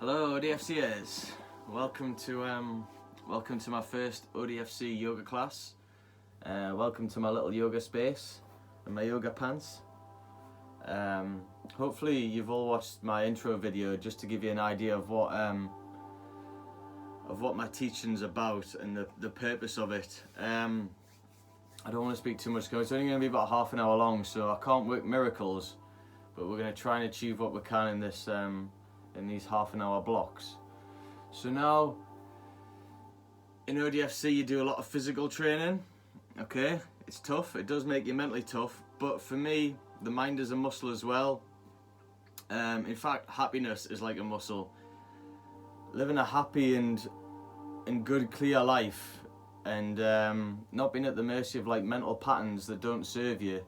Hello ODFCers, welcome to my first ODFC yoga class. Welcome to my little yoga space and my yoga pants. Hopefully you've all watched my intro video just to give you an idea of what my teaching's about and the purpose of it. I don't want to speak too much because it's only going to be about half an hour long, so I can't work miracles, but we're going to try and achieve what we can in this in these half an hour blocks. So now in ODFC you do a lot of physical training. Okay, it's tough, it does make you mentally tough, but for me the mind is a muscle as well. In fact, happiness is like a muscle. Living a happy and good clear life and not being at the mercy of like mental patterns that don't serve you,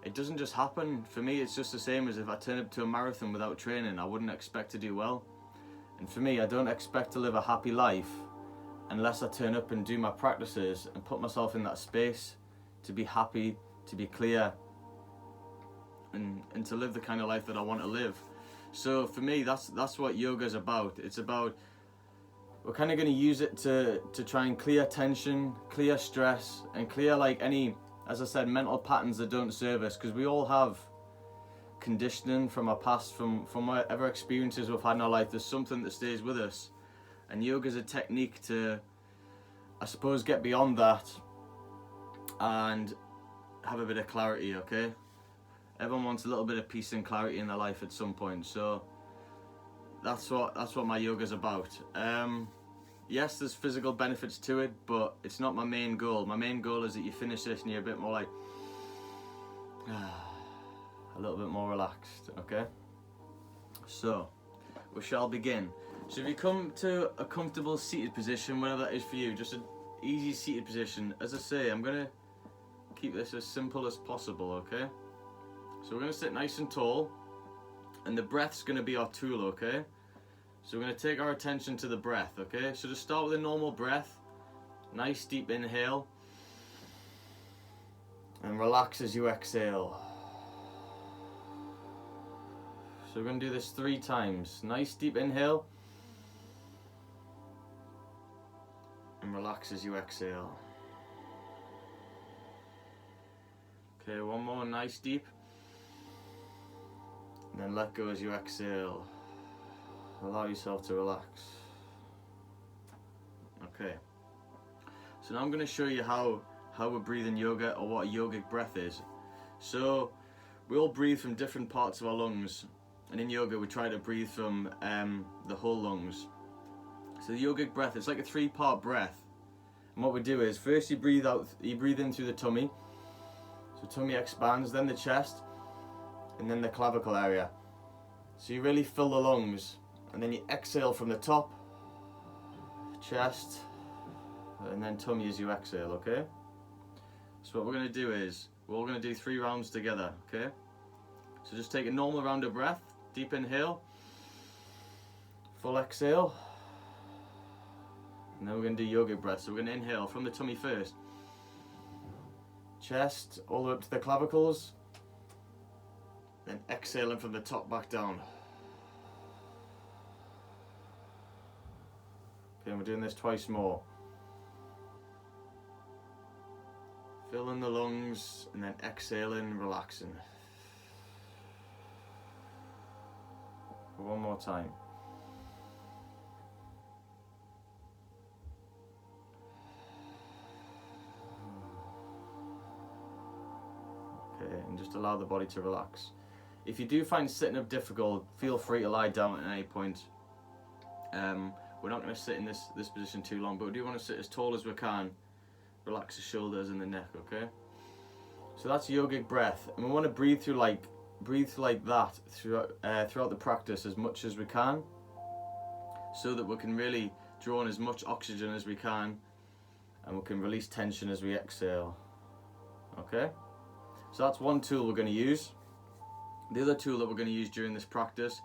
it doesn't just happen. For me, it's just the same as if I turn up to a marathon without training. I wouldn't expect to do well. And for me, I don't expect to live a happy life unless I turn up and do my practices and put myself in that space to be happy, to be clear, and to live the kind of life that I want to live. So for me, that's what yoga is about. It's about, we're kind of going to use it to try and clear tension, clear stress, and clear like any, as I said, mental patterns that don't serve us, because we all have conditioning from our past, from whatever experiences we've had in our life. There's something that stays with us, and yoga is a technique to, I suppose, get beyond that and have a bit of clarity. Okay, everyone wants a little bit of peace and clarity in their life at some point, so that's what my yoga is about. Yes, there's physical benefits to it, but it's not my main goal. My main goal is that you finish this and you're a bit more like, a little bit more relaxed, okay? So, we shall begin. So if you come to a comfortable seated position, whatever that is for you, just an easy seated position. As I say, I'm gonna keep this as simple as possible, okay? So we're gonna sit nice and tall, and the breath's gonna be our tool, okay? So we're going to take our attention to the breath, okay? So just start with a normal breath, nice deep inhale, and relax as you exhale. So we're going to do this 3 times. Nice deep inhale, and relax as you exhale. Okay, one more, nice deep, and then let go as you exhale. Allow yourself to relax. Okay. So now I'm going to show you how we breathe in yoga, or what a yogic breath is. So we all breathe from different parts of our lungs, and in yoga we try to breathe from the whole lungs. So the yogic breath, it's like a 3-part breath. And what we do is, first you breathe out, you breathe in through the tummy. So tummy expands, then the chest, and then the clavicle area. So you really fill the lungs. And then you exhale from the top, chest, and then tummy as you exhale, okay? So what we're going to do is, we're all going to do 3 rounds together, okay? So just take a normal round of breath, deep inhale, full exhale, and then we're going to do yogic breath. So we're going to inhale from the tummy first, chest all the way up to the clavicles, then exhaling from the top back down. Okay, and we're doing this twice more. Filling the lungs and then exhaling, relaxing. One more time. Okay, and just allow the body to relax. If you do find sitting up difficult, feel free to lie down at any point. We're not going to sit in this position too long, but we do want to sit as tall as we can. Relax the shoulders and the neck, okay? So that's yogic breath, and we want to breathe through like that throughout the practice as much as we can, so that we can really draw in as much oxygen as we can, and we can release tension as we exhale. Okay? So that's one tool we're going to use. The other tool that we're going to use during this practice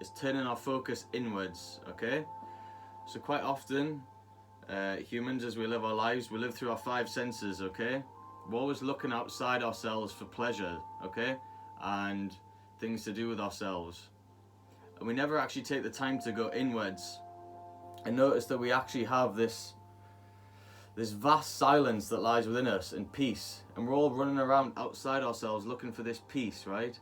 is turning our focus inwards, okay? So quite often, humans, as we live our lives, we live through our 5 senses, okay? We're always looking outside ourselves for pleasure, okay? And things to do with ourselves. and we never actually take the time to go inwards and notice that we actually have this vast silence that lies within us and peace, and we're all running around outside ourselves looking for this peace, right?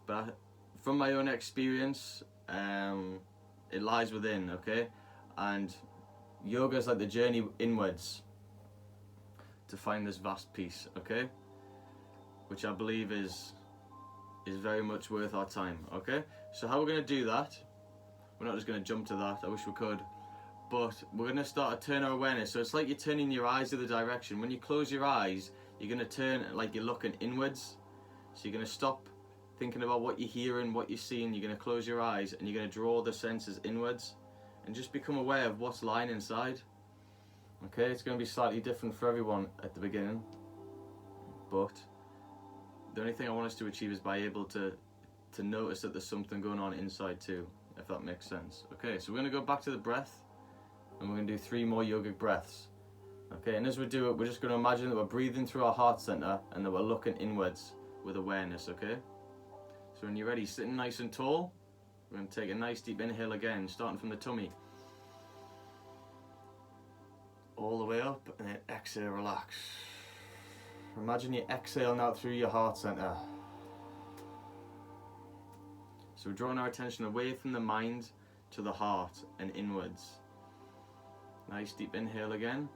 But from my own experience, it lies within, okay? And yoga is like the journey inwards to find this vast peace, okay? Which I believe is very much worth our time, okay? So how we're going to do that, we're not just going to jump to that, I wish we could, but we're going to start to turn our awareness. So it's like you're turning your eyes the other direction. When you close your eyes, you're going to turn like you're looking inwards. So you're going to stop thinking about what you're hearing, what you're seeing. You're going to close your eyes and you're going to draw the senses inwards and just become aware of what's lying inside. Okay, it's going to be slightly different for everyone at the beginning, but the only thing I want us to achieve is by able to notice that there's something going on inside too, if that makes sense. Okay, so we're going to go back to the breath, and we're going to do 3 more yogic breaths. Okay, and as we do it, we're just going to imagine that we're breathing through our heart center and that we're looking inwards with awareness, okay? So when you're ready, sitting nice and tall, we're going to take a nice deep inhale again, starting from the tummy. All the way up, and then exhale, relax. Imagine you exhale now through your heart center. So we're drawing our attention away from the mind to the heart and inwards. Nice deep inhale again.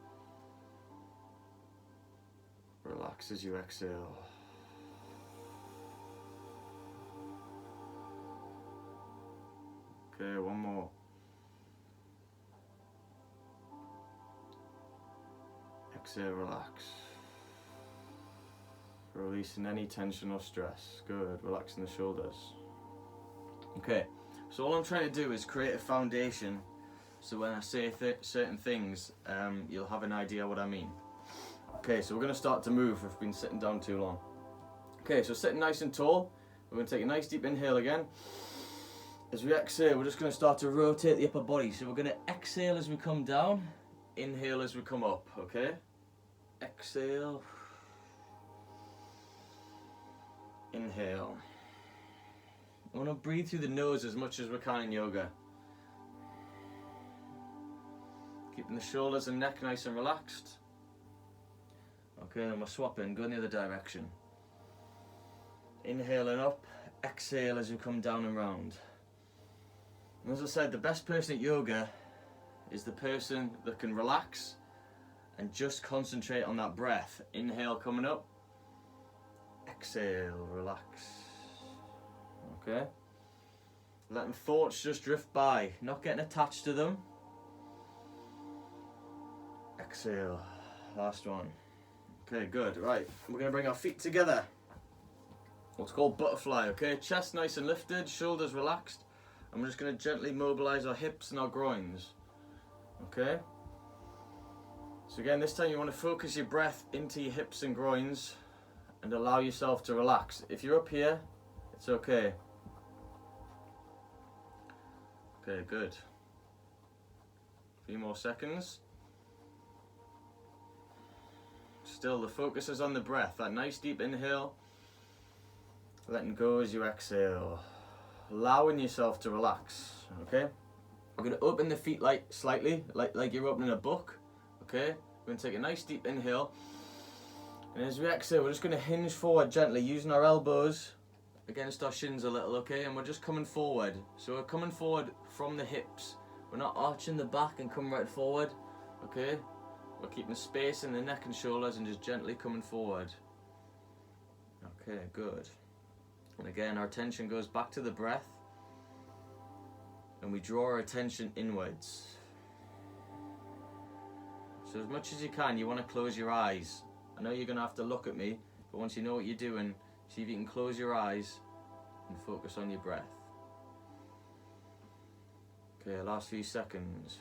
Relax as you exhale. Okay, one more. Exhale, relax. Releasing any tension or stress. Good, relaxing the shoulders. Okay, so all I'm trying to do is create a foundation so when I say certain things, you'll have an idea what I mean. Okay, so we're going to start to move if we've been sitting down too long. Okay, so sitting nice and tall, we're going to take a nice deep inhale again. As we exhale, we're just going to start to rotate the upper body. So we're going to exhale as we come down, inhale as we come up, okay? Exhale. Inhale. I want to breathe through the nose as much as we can in yoga. Keeping the shoulders and neck nice and relaxed. Okay, then we're swapping, going the other direction. Inhaling up, exhale as you come down and round. And as I said, the best person at yoga is the person that can relax and just concentrate on that breath. Inhale coming up, exhale, relax. Okay? Letting thoughts just drift by, not getting attached to them. Exhale, last one. Okay, good, right. We're gonna bring our feet together. What's called butterfly, okay? Chest nice and lifted, shoulders relaxed. And we're just gonna gently mobilize our hips and our groins, okay? So again, this time you wanna focus your breath into your hips and groins and allow yourself to relax. If you're up here, it's okay. Okay, good. A few more seconds. Still, the focus is on the breath. That nice deep inhale. Letting go as you exhale. Allowing yourself to relax, okay? We're going to open the feet slightly, like you're opening a book, okay? We're going to take a nice deep inhale. And as we exhale, we're just going to hinge forward gently, using our elbows against our shins a little, okay? And we're just coming forward. So we're coming forward from the hips. We're not arching the back and coming right forward, okay? We're keeping space in the neck and shoulders and just gently coming forward. Okay, good. And again, our attention goes back to the breath. And we draw our attention inwards. So as much as you can, you want to close your eyes. I know you're going to have to look at me, but once you know what you're doing, see if you can close your eyes and focus on your breath. Okay, last few seconds.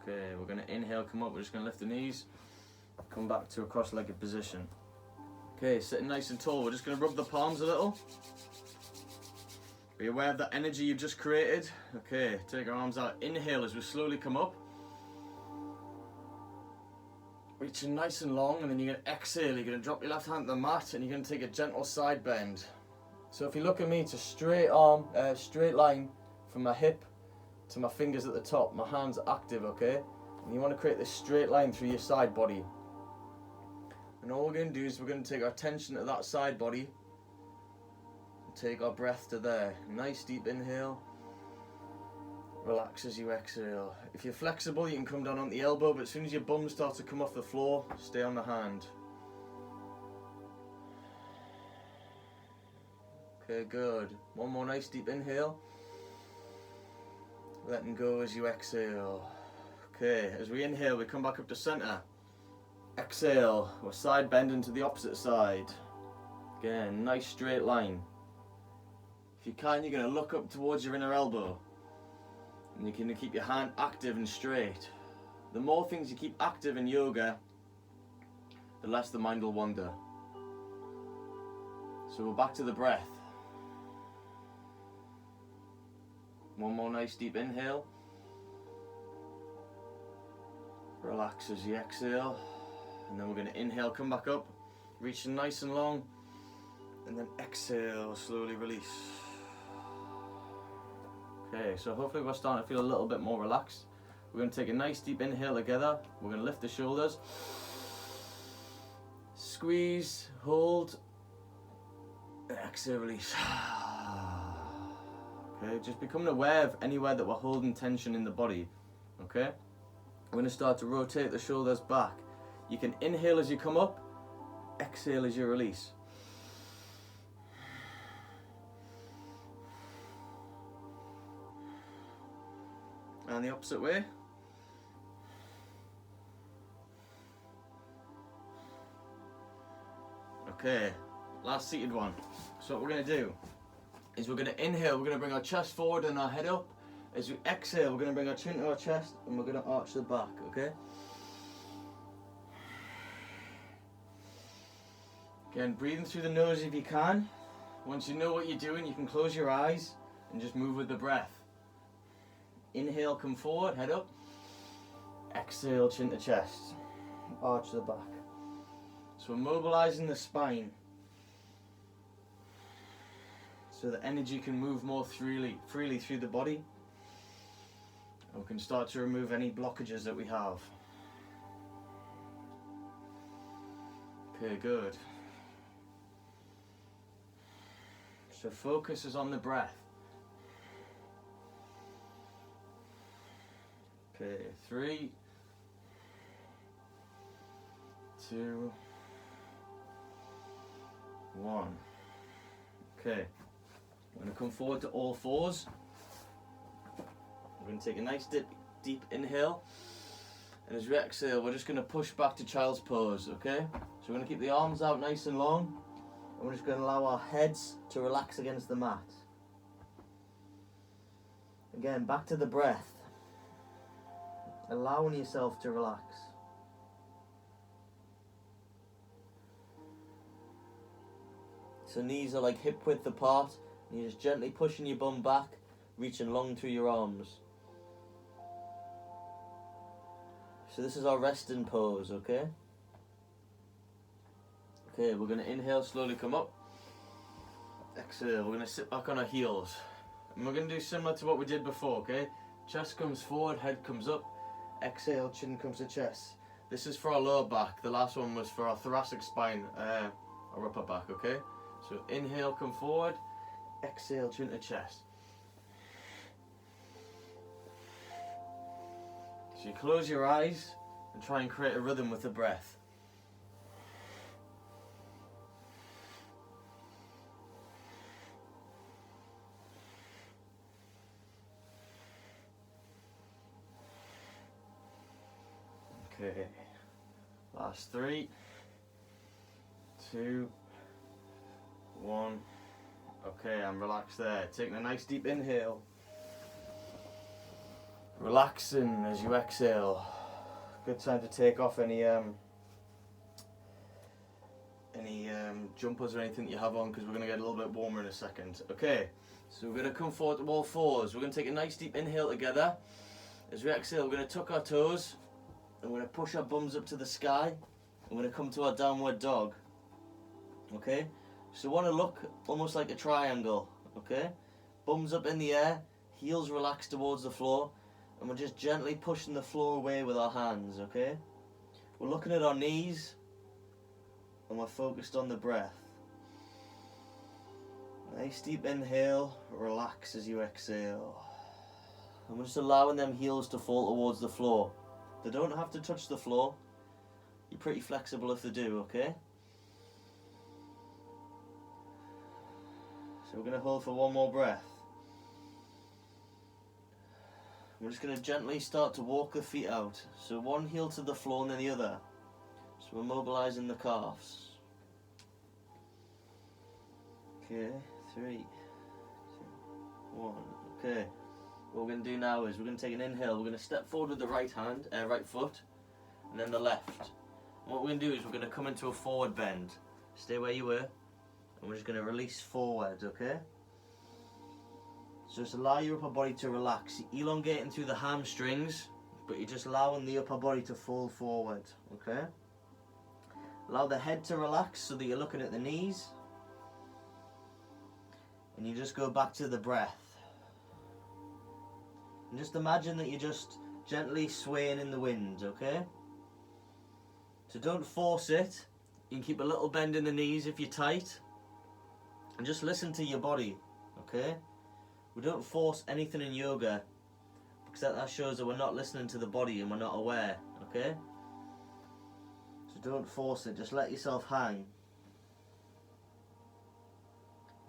Okay, we're going to inhale, come up, we're just going to lift the knees, come back to a cross-legged position. Okay, sitting nice and tall, we're just going to rub the palms a little. Be aware of that energy you've just created. Okay, take our arms out, inhale as we slowly come up. Reaching nice and long, and then you're going to exhale, you're going to drop your left hand to the mat, and you're going to take a gentle side bend. So if you look at me, it's a straight arm, straight line from my hip to my fingers at the top. My hand's active, okay? And you want to create this straight line through your side body. And all we're going to do is we're going to take our attention to that side body and take our breath to there. Nice deep inhale. Relax as you exhale. If you're flexible, you can come down on the elbow, but as soon as your bum starts to come off the floor, stay on the hand. Okay, good. One more nice deep inhale. Letting go as you exhale. Okay, as we inhale, we come back up to center. Exhale, we're side bending to the opposite side. Again, nice straight line. If you can, you're going to look up towards your inner elbow. And you're going to keep your hand active and straight. The more things you keep active in yoga, the less the mind will wander. So we're back to the breath. One more nice deep inhale. Relax as you exhale. And then we're going to inhale, come back up, reaching nice and long. And then exhale, slowly release. Okay, so hopefully we're starting to feel a little bit more relaxed. We're going to take a nice deep inhale together. We're going to lift the shoulders. Squeeze, hold. Exhale, release. Okay, just becoming aware of anywhere that we're holding tension in the body. Okay, we're going to start to rotate the shoulders back. You can inhale as you come up, exhale as you release. And the opposite way. Okay, last seated one. So what we're going to do is we're going to inhale, we're going to bring our chest forward and our head up. As we exhale, we're going to bring our chin to our chest and we're going to arch the back, okay? Again, breathing through the nose if you can. Once you know what you're doing, you can close your eyes and just move with the breath. Inhale, come forward, head up. Exhale, chin to chest. Arch the back. So we're mobilizing the spine so that energy can move more freely through the body. And we can start to remove any blockages that we have. Okay, good. So focus is on the breath. Okay, 3, 2, 1. Okay, we're going to come forward to all fours. We're going to take a nice deep inhale. And as we exhale, we're just going to push back to child's pose, okay? So we're going to keep the arms out nice and long. And we're just going to allow our heads to relax against the mat. Again, back to the breath. Allowing yourself to relax. So knees are like hip width apart. And you're just gently pushing your bum back, reaching long through your arms. So this is our resting pose, okay? Okay, we're going to inhale, slowly come up. Exhale, we're going to sit back on our heels. And we're going to do similar to what we did before, okay? Chest comes forward, head comes up. Exhale, chin comes to chest. This is for our lower back. The last one was for our thoracic spine, our upper back, okay? So inhale, come forward. Exhale, chin to chest. So you close your eyes and try and create a rhythm with the breath. Okay, last 3, 2, 1. Okay, I'm relaxed there. Taking a nice deep inhale. Relaxing as you exhale. Good time to take off any jumpers or anything that you have on, because we're going to get a little bit warmer in a second. Okay, so we're going to come forward to all fours. We're going to take a nice deep inhale together. As we exhale, we're going to tuck our toes. And we're going to push our bums up to the sky. And we're going to come to our downward dog. Okay? So want to look almost like a triangle, okay? Bums up in the air, heels relaxed towards the floor, and we're just gently pushing the floor away with our hands, okay? We're looking at our knees, and we're focused on the breath. Nice deep inhale, relax as you exhale. And we're just allowing them heels to fall towards the floor. They don't have to touch the floor. You're pretty flexible if they do, okay? So we're going to hold for one more breath. We're just going to gently start to walk the feet out. So one heel to the floor and then the other. So we're mobilizing the calves. Okay, 3, 2, 1. Okay. What we're going to do now is we're going to take an inhale. We're going to step forward with the right foot, and then the left. And what we're going to do is we're going to come into a forward bend. Stay where you were, and we're just going to release forward, okay? So just allow your upper body to relax. You're elongating through the hamstrings, but you're just allowing the upper body to fall forward, okay? Allow the head to relax so that you're looking at the knees. And you just go back to the breath. And just imagine that you're just gently swaying in the wind, okay? So don't force it. You can keep a little bend in the knees if you're tight. And just listen to your body, okay? We don't force anything in yoga, because that shows that we're not listening to the body and we're not aware, okay? So don't force it, just let yourself hang.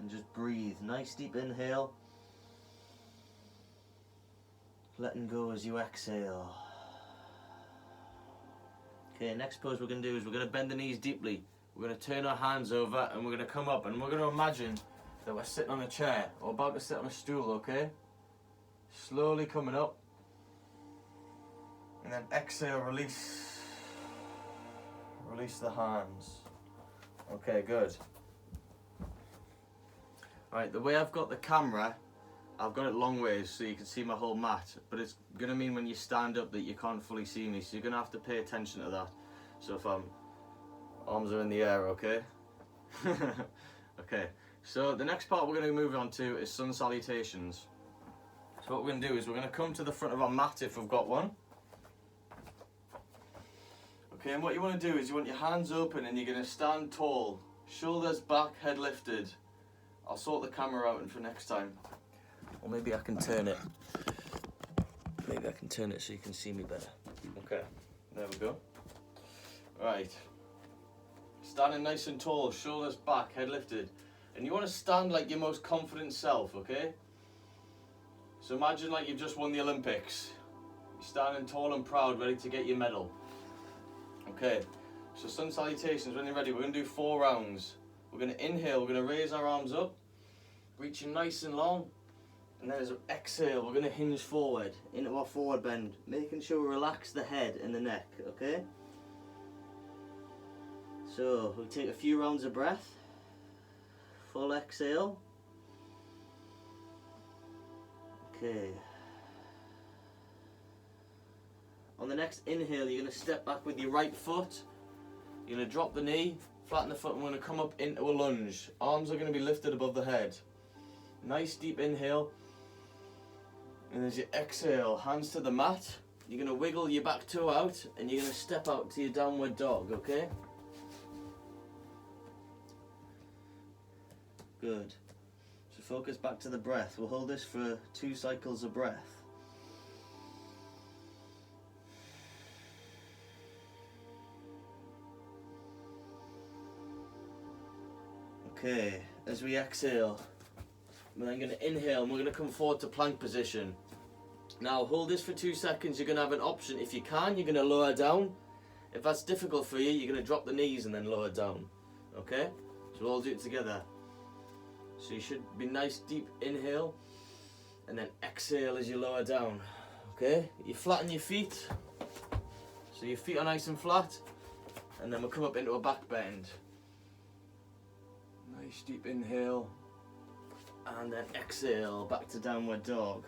And just breathe. Nice deep inhale. Letting go as you exhale. Okay, next pose we're going to do is we're going to bend the knees deeply. We're going to turn our hands over and we're going to come up and we're going to imagine that we're sitting on a chair or about to sit on a stool, okay? Slowly coming up. And then exhale, release. Release the hands. Okay, good. Alright, the way I've got the camera, I've got it long ways so you can see my whole mat, but it's going to mean when you stand up that you can't fully see me, so you're going to have to pay attention to that. So if arms are in the air, okay? Okay, so the next part we're going to move on to is sun salutations. So what we're going to do is we're going to come to the front of our mat if we've got one. Okay, and what you want to do is you want your hands open and you're going to stand tall, shoulders back, head lifted. I'll sort the camera out for next time. Or maybe I can turn it. Maybe I can turn it so you can see me better. Okay, there we go. Right. Standing nice and tall, shoulders back, head lifted. And you want to stand like your most confident self, okay? So imagine like you've just won the Olympics. You're standing tall and proud, ready to get your medal. Okay, so sun salutations, when you're ready, we're going to do 4 rounds. We're going to inhale, we're going to raise our arms up, reaching nice and long. And then as we exhale, we're going to hinge forward into our forward bend, making sure we relax the head and the neck, okay? So we'll take a few rounds of breath. Full exhale. Okay. On the next inhale, you're going to step back with your right foot. You're going to drop the knee, flatten the foot, and we're going to come up into a lunge. Arms are going to be lifted above the head. Nice deep inhale. And as you exhale, hands to the mat. You're going to wiggle your back toe out and you're going to step out to your downward dog, okay? Good. So focus back to the breath. We'll hold this for 2 cycles of breath. Okay, as we exhale, we're then going to inhale and we're going to come forward to plank position. Now hold this for 2 seconds. You're going to have an option. If you can, you're going to lower down. If that's difficult for you, you're going to drop the knees and then lower down. Okay? So we'll all do it together. So you should be nice deep inhale and then exhale as you lower down. Okay? You flatten your feet. So your feet are nice and flat. And then we'll come up into a back bend. Nice deep inhale. And then exhale back to downward dog.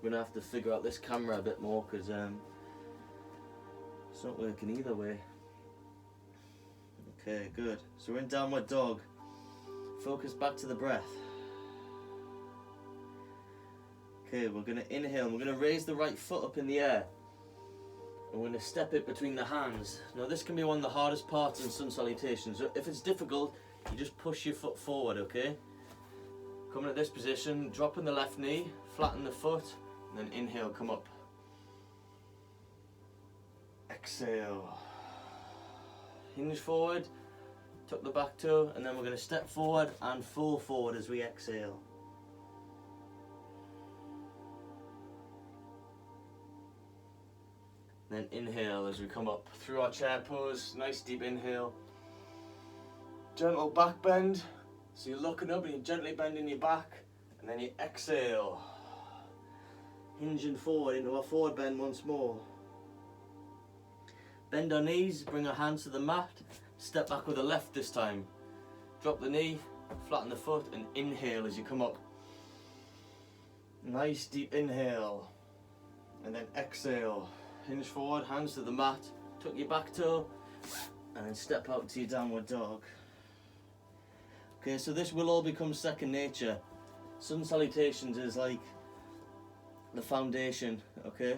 We're going to have to figure out this camera a bit more because it's not working either way. Okay, good. So we're in downward dog. Focus back to the breath. Okay, we're going to inhale. We're going to raise the right foot up in the air. And we're going to step it between the hands. Now this can be one of the hardest parts in sun salutation. So if it's difficult, you just push your foot forward, okay? Coming at this position, dropping the left knee, flatten the foot, and then inhale, come up. Exhale. Hinge forward, tuck the back toe, and then we're going to step forward and fold forward as we exhale. Then inhale as we come up through our chair pose. Nice deep inhale. Gentle back bend. So you're looking up and you're gently bending your back, and then you exhale. Hinging forward into a forward bend once more. Bend our knees, bring our hands to the mat, step back with the left this time. Drop the knee, flatten the foot, and inhale as you come up. Nice deep inhale, and then exhale. Hinge forward, hands to the mat, tuck your back toe, and then step out to your downward dog. Okay, so this will all become second nature. Sun salutations is like the foundation, okay?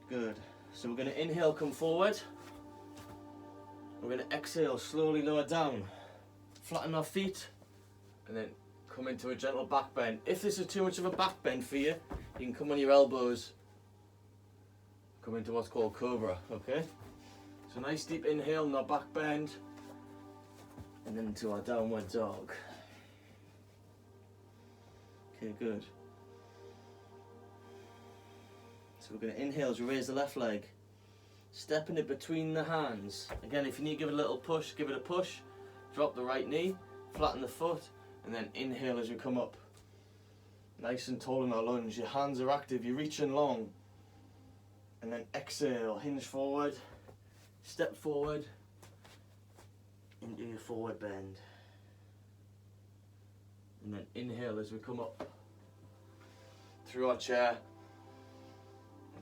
Good. So we're going to inhale, come forward. We're going to exhale, slowly lower down. Flatten our feet, and then come into a gentle back bend. If this is too much of a back bend for you, you can come on your elbows. Come into what's called cobra, okay? So nice deep inhale, no back bend. And then into our downward dog. Okay, good. So we're going to inhale as we raise the left leg. Stepping it between the hands. Again, if you need to give it a little push, give it a push. Drop the right knee, flatten the foot, and then inhale as we come up. Nice and tall in our lunge. Your hands are active, you're reaching long. And then exhale, hinge forward, step forward, into your forward bend. And then inhale as we come up through our chair.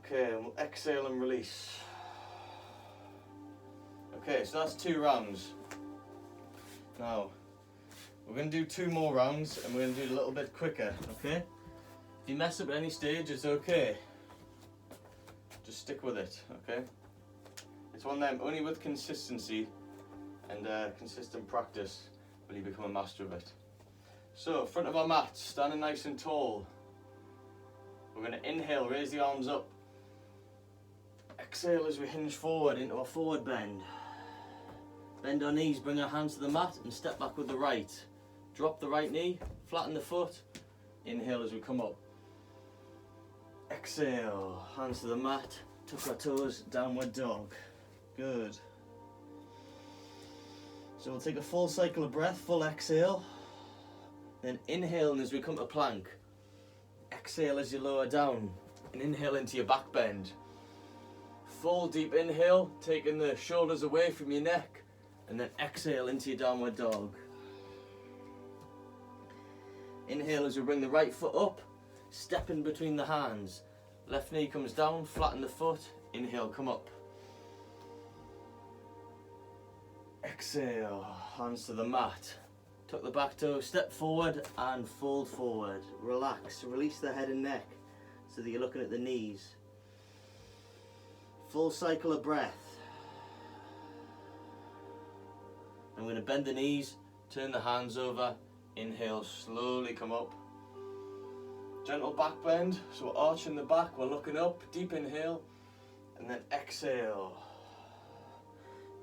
Okay, and we'll exhale and release. Okay, so that's 2 rounds. Now, we're going to do 2 more rounds, and we're going to do it a little bit quicker, okay? If you mess up at any stage, it's okay. Just stick with it, okay? It's one of them, only with consistency and consistent practice will you become a master of it. So, front of our mat, standing nice and tall. We're going to inhale, raise the arms up. Exhale as we hinge forward into a forward bend. Bend our knees, bring our hands to the mat and step back with the right. Drop the right knee, flatten the foot. Inhale as we come up. Exhale, hands to the mat, tuck our toes, downward dog. Good. So we'll take a full cycle of breath, full exhale. Then inhale as we come to plank. Exhale as you lower down and inhale into your back bend. Full deep inhale, taking the shoulders away from your neck, and then exhale into your downward dog. Inhale as we bring the right foot up, step in between the hands. Left knee comes down, flatten the foot, inhale, come up. Exhale, hands to the mat. Tuck the back toe, step forward and fold forward. Relax, release the head and neck so that you're looking at the knees. Full cycle of breath. I'm going to bend the knees, turn the hands over, inhale, slowly come up. Gentle back bend, so we're arching the back, we're looking up, deep inhale, and then exhale.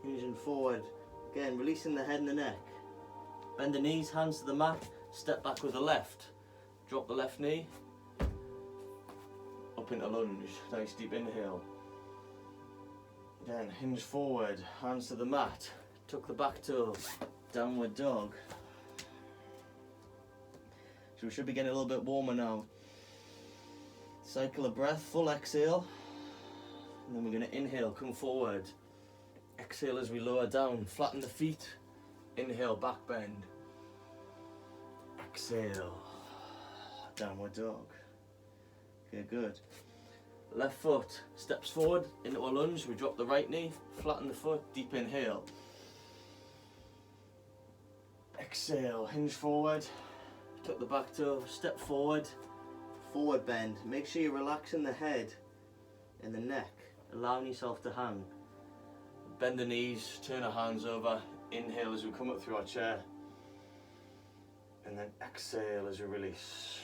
Hinging forward, again releasing the head and the neck. Bend the knees, hands to the mat, step back with the left. Drop the left knee, up into lunge, nice deep inhale. Again, hinge forward, hands to the mat, tuck the back toe, downward dog. So we should be getting a little bit warmer now. Cycle of breath, full exhale. And then we're going to inhale, come forward. Exhale as we lower down, flatten the feet. Inhale, back bend. Exhale, downward dog. Okay, good. Left foot steps forward into a lunge. We drop the right knee, flatten the foot, deep inhale. Exhale, hinge forward. Tuck the back toe, step forward. Forward bend. Make sure you're relaxing the head and the neck. Allowing yourself to hang. Bend the knees, turn our hands over. Inhale as we come up through our chair. And then exhale as we release.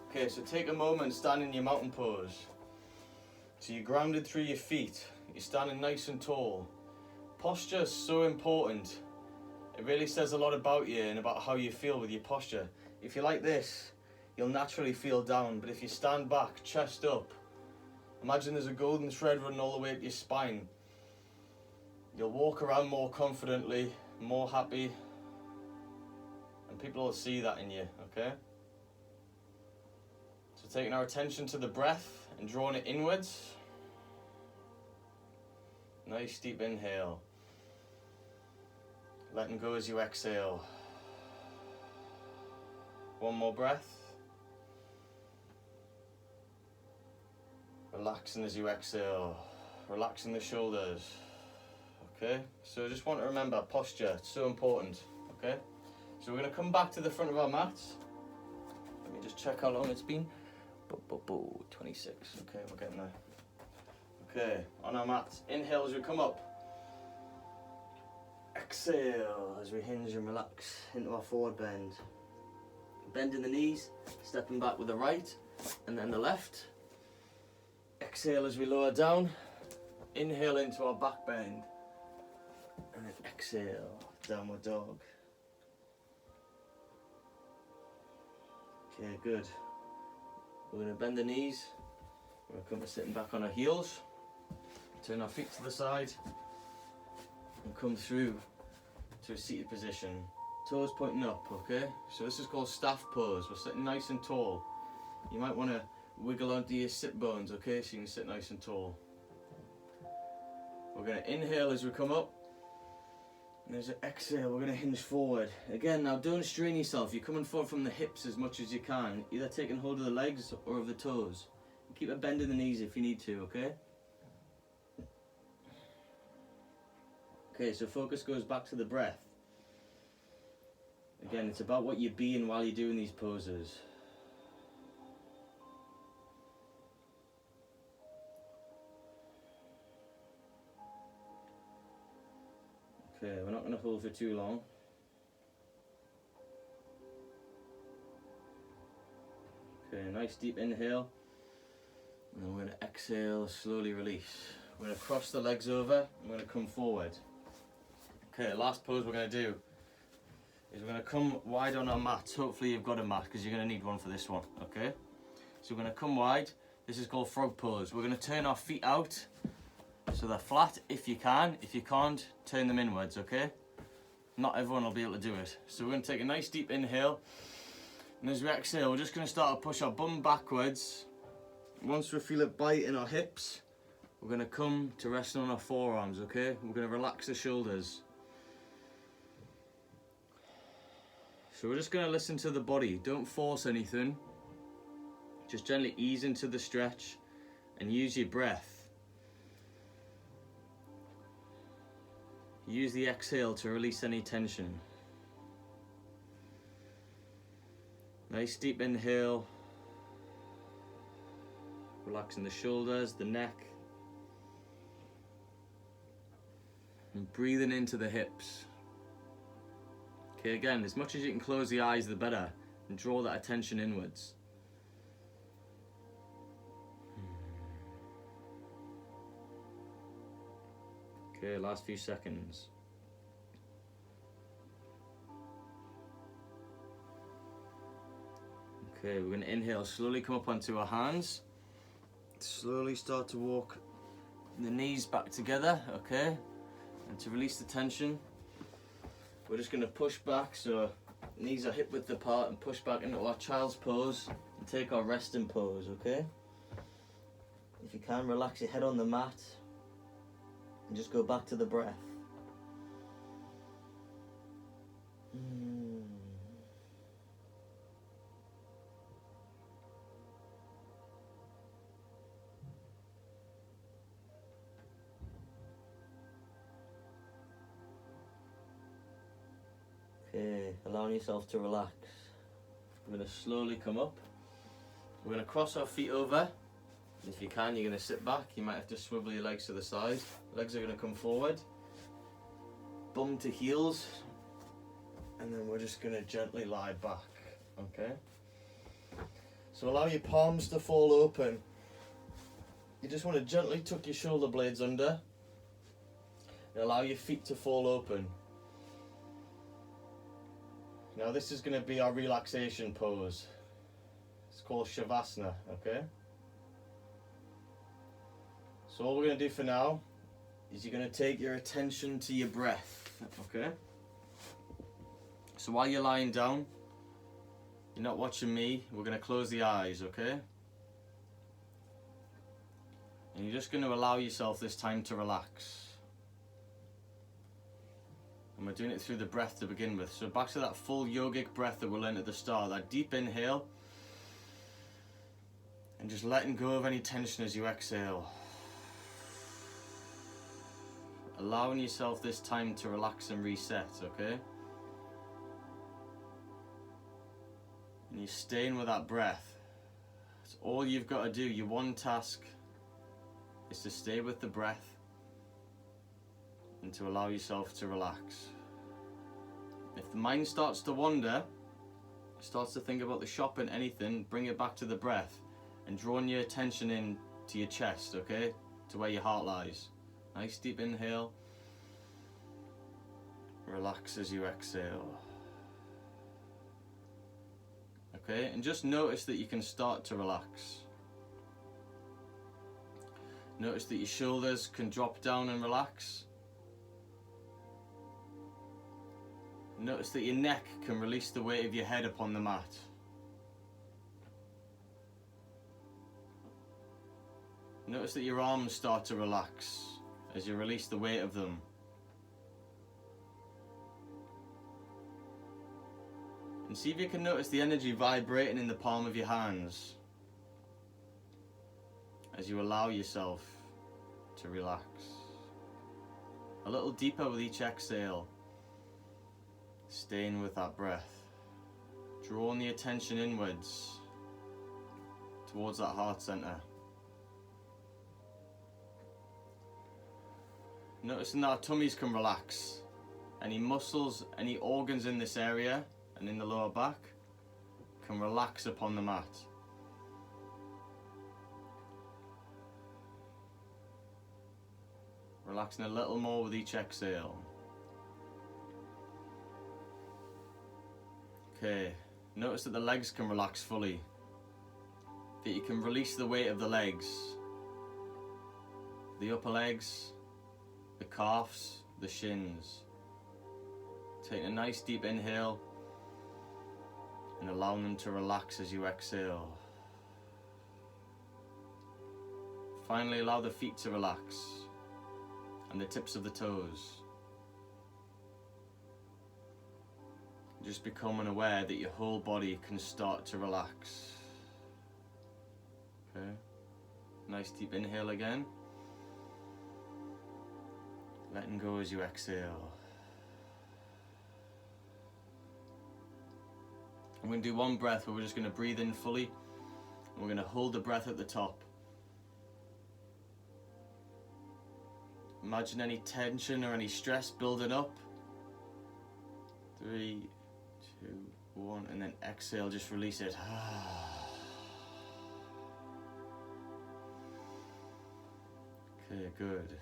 Okay, so take a moment, stand in your mountain pose. So you're grounded through your feet. You're standing nice and tall. Posture is so important. It really says a lot about you and about how you feel with your posture. If you're like this, you'll naturally feel down, but if you stand back, chest up, imagine there's a golden thread running all the way up your spine. You'll walk around more confidently, more happy, and people will see that in you, okay? So taking our attention to the breath and drawing it inwards. Nice deep inhale. Letting go as you exhale. One more breath. Relaxing as you exhale. Relaxing the shoulders. Okay, so I just want to remember posture, it's so important. Okay, so we're going to come back to the front of our mats. Let me just check how long it's been. 26. Okay, we're getting there. Okay, on our mats. Inhale as we come up. Exhale as we hinge and relax into our forward bend. Bending the knees, stepping back with the right and then the left. Exhale as we lower down. Inhale into our back bend. And then exhale, downward dog. Okay, good. We're going to bend the knees. We're going to come to sitting back on our heels. Turn our feet to the side. And come through to a seated position. Toes pointing up, okay? So this is called staff pose. We're sitting nice and tall. You might want to wiggle onto your sit bones, okay? So you can sit nice and tall. We're going to inhale as we come up. And as an exhale, we're going to hinge forward. Again, now don't strain yourself. You're coming forward from the hips as much as you can. Either taking hold of the legs or of the toes. Keep a bend in the knees if you need to, okay? Okay, so focus goes back to the breath. Again, it's about what you're being while you're doing these poses. Okay, we're not going to hold for too long. Okay, nice deep inhale. And then we're going to exhale, slowly release. We're going to cross the legs over, and we're going to come forward. Okay, last pose we're going to do is we're going to come wide on our mats. Hopefully you've got a mat because you're going to need one for this one, okay? So we're going to come wide. This is called frog pose. We're going to turn our feet out so they're flat if you can. If you can't, turn them inwards, okay? Not everyone will be able to do it. So we're going to take a nice deep inhale. And as we exhale, we're just going to start to push our bum backwards. Once we feel it bite in our hips, we're going to come to resting on our forearms, okay? We're going to relax the shoulders. So we're just going to listen to the body. Don't force anything. Just gently ease into the stretch and use your breath. Use the exhale to release any tension. Nice deep inhale. Relaxing the shoulders, the neck. And breathing into the hips. Okay, again, as much as you can close the eyes, the better. And draw that attention inwards. Okay, last few seconds. Okay, we're going to inhale, slowly come up onto our hands. Slowly start to walk the knees back together, okay? And to release the tension, we're just going to push back, so knees are hip width apart, and push back into our child's pose and take our resting pose, okay? If you can, relax your head on the mat and just go back to the breath. allowing yourself to relax. We're going to slowly come up. We're going to cross our feet over. If you can, you're going to sit back. You might have to swivel your legs to the side. Legs are going to come forward. Bum to heels. And then we're just going to gently lie back. Okay? So allow your palms to fall open. You just want to gently tuck your shoulder blades under. And allow your feet to fall open. Now this is going to be our relaxation pose. It's called Shavasana, okay? So all we're going to do for now is you're going to take your attention to your breath, okay? So while you're lying down, you're not watching me, we're going to close the eyes, okay? And you're just going to allow yourself this time to relax. And we're doing it through the breath to begin with. So back to that full yogic breath that we learned at the start, that deep inhale. And just letting go of any tension as you exhale. Allowing yourself this time to relax and reset, okay? And you're staying with that breath. It's all you've got to do. Your one task is to stay with the breath and to allow yourself to relax. If the mind starts to wander, starts to think about the shopping, anything, bring it back to the breath and drawing your attention in to your chest, okay? To where your heart lies. Nice deep inhale. Relax as you exhale. Okay, and just notice that you can start to relax. Notice that your shoulders can drop down and relax. Notice that your neck can release the weight of your head upon the mat. Notice that your arms start to relax as you release the weight of them. And see if you can notice the energy vibrating in the palm of your hands as you allow yourself to relax. A little deeper with each exhale. Staying with that breath. Drawing the attention inwards towards that heart center. Noticing that our tummies can relax. Any muscles, any organs in this area and in the lower back can relax upon the mat. Relaxing a little more with each exhale. Okay, notice that the legs can relax fully. That you can release the weight of the legs. The upper legs, the calves, the shins. Take a nice deep inhale and allowing them to relax as you exhale. Finally, allow the feet to relax and the tips of the toes. Just becoming aware that your whole body can start to relax. Okay, nice deep inhale again. Letting go as you exhale. I'm going to do one breath where we're just going to breathe in fully. And we're going to hold the breath at the top. Imagine any tension or any stress building up. 3, 2, 1, and then exhale, just release it. Okay, good.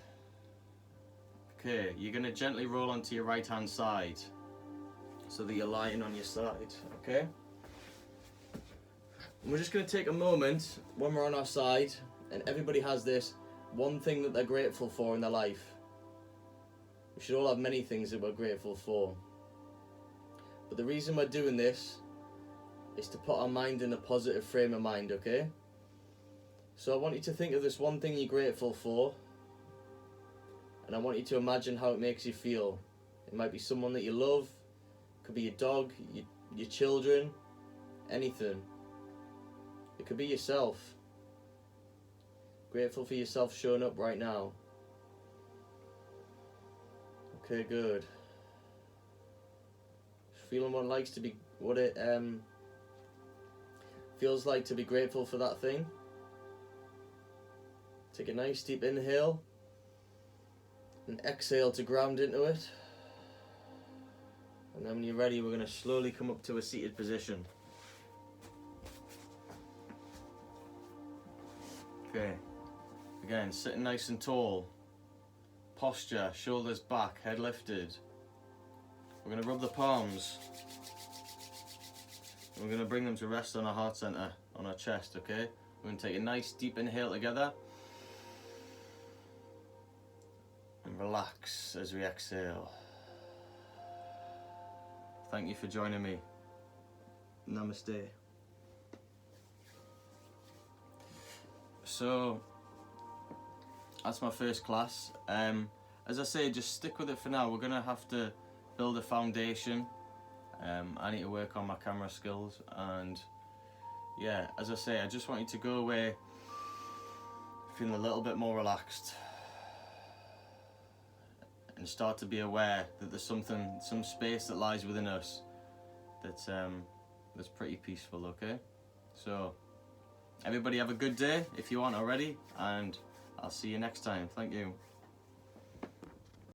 Okay, you're going to gently roll onto your right hand side so that you're lying on your side, okay? And we're just going to take a moment when we're on our side, and everybody has this one thing that they're grateful for in their life. We should all have many things that we're grateful for. But the reason we're doing this is to put our mind in a positive frame of mind, okay? So I want you to think of this one thing you're grateful for, and I want you to imagine how it makes you feel. It might be someone that you love, it could be your dog, your children, anything. It could be yourself. Grateful for yourself showing up right now. Okay, good. feeling what it feels like to be grateful for that thing. Take a nice deep inhale and exhale to ground into it. And then when you're ready, we're going to slowly come up to a seated position. Okay, again, sitting nice and tall. Posture, shoulders back, head lifted. We're going to rub the palms. We're going to bring them to rest on our heart center, on our chest, okay? We're going to take a nice deep inhale together. And relax as we exhale. Thank you for joining me. Namaste. So, that's my first class. As I say, just stick with it for now. We're going to have to build a foundation. I need to work on my camera skills, and yeah, as I say, I just want you to go away feeling a little bit more relaxed and start to be aware that there's some space that lies within us that's pretty peaceful, okay? So, everybody have a good day if you aren't already, and I'll see you next time. Thank you.